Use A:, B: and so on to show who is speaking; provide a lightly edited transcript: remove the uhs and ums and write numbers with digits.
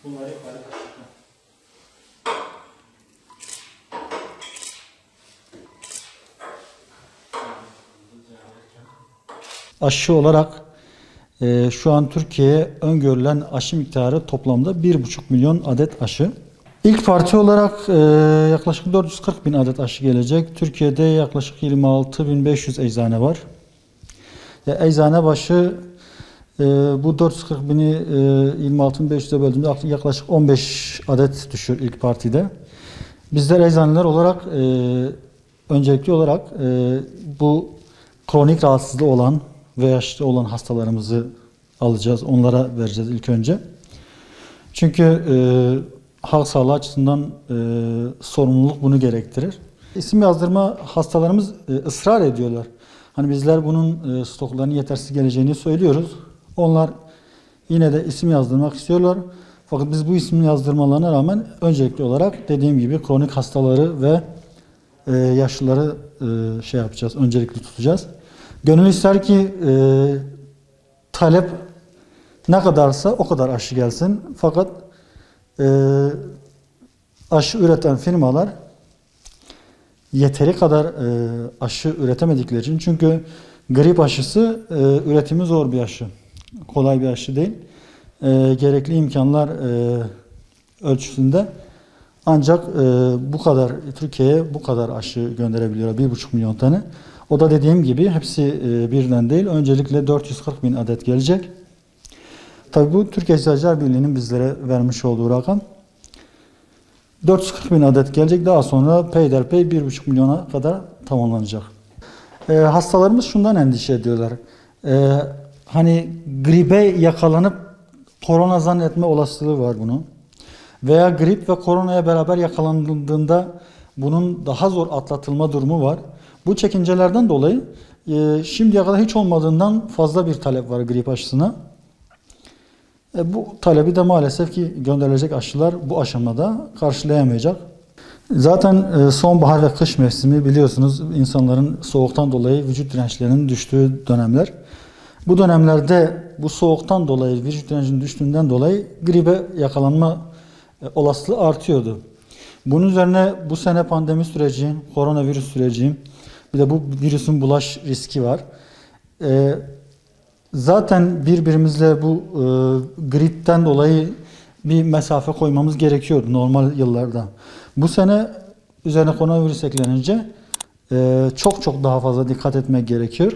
A: Bunları yukarı taşıyalım. Aşı olarak şu an Türkiye'ye öngörülen aşı miktarı toplamda 1,5 milyon adet aşı. İlk parti olarak yaklaşık 440 bin adet aşı gelecek. Türkiye'de yaklaşık 26.500 eczane var. Eczane başı bu 440 bini 26.500'e böldüğümüzde yaklaşık 15 adet düşüyor ilk partide. Bizler eczaneler olarak öncelikli olarak bu kronik rahatsızlığı olan ve yaşlı olan hastalarımızı alacağız. Onlara vereceğiz ilk önce. Çünkü halk sağlığı açısından sorumluluk bunu gerektirir. İsim yazdırma hastalarımız ısrar ediyorlar. Hani bizler bunun stoklarının yetersiz geleceğini söylüyoruz. Onlar yine de isim yazdırmak istiyorlar. Fakat biz bu isim yazdırmalarına rağmen öncelikli olarak dediğim gibi kronik hastaları ve yaşlıları şey yapacağız, öncelikli tutacağız. Gönül ister ki talep ne kadarsa o kadar aşı gelsin. Fakat aşı üreten firmalar yeteri kadar aşı üretemedikleri için, çünkü grip aşısı üretimi zor bir aşı. Kolay bir aşı değil. Gerekli imkanlar ölçüsünde ancak bu kadar Türkiye'ye bu kadar aşı gönderebiliyor. 1,5 milyon tane. O da dediğim gibi hepsi birden değil. Öncelikle 440 bin adet gelecek. Tabii bu Türkiye Eczacılar Birliği'nin bizlere vermiş olduğu rakam. 440 bin adet gelecek. Daha sonra peyderpey 1,5 milyona kadar tamamlanacak. Hastalarımız şundan endişe ediyorlar. Hani gribe yakalanıp korona zannetme olasılığı var bunun. Veya grip ve koronaya beraber yakalandığında bunun daha zor atlatılma durumu var. Bu çekincelerden dolayı şimdiye kadar hiç olmadığından fazla bir talep var grip aşısına. Bu talebi de maalesef ki gönderilecek aşılar bu aşamada karşılayamayacak. Zaten sonbahar ve kış mevsimi biliyorsunuz insanların soğuktan dolayı vücut dirençlerinin düştüğü dönemler. Bu dönemlerde bu soğuktan dolayı, vücut direncinin düştüğünden dolayı gribe yakalanma olasılığı artıyordu. Bunun üzerine bu sene pandemi süreci, koronavirüs süreci, bir de bu virüsün bulaş riski var. Zaten birbirimizle bu gripten dolayı bir mesafe koymamız gerekiyordu normal yıllarda. Bu sene üzerine koronavirüs eklenince çok daha fazla dikkat etmek gerekiyor.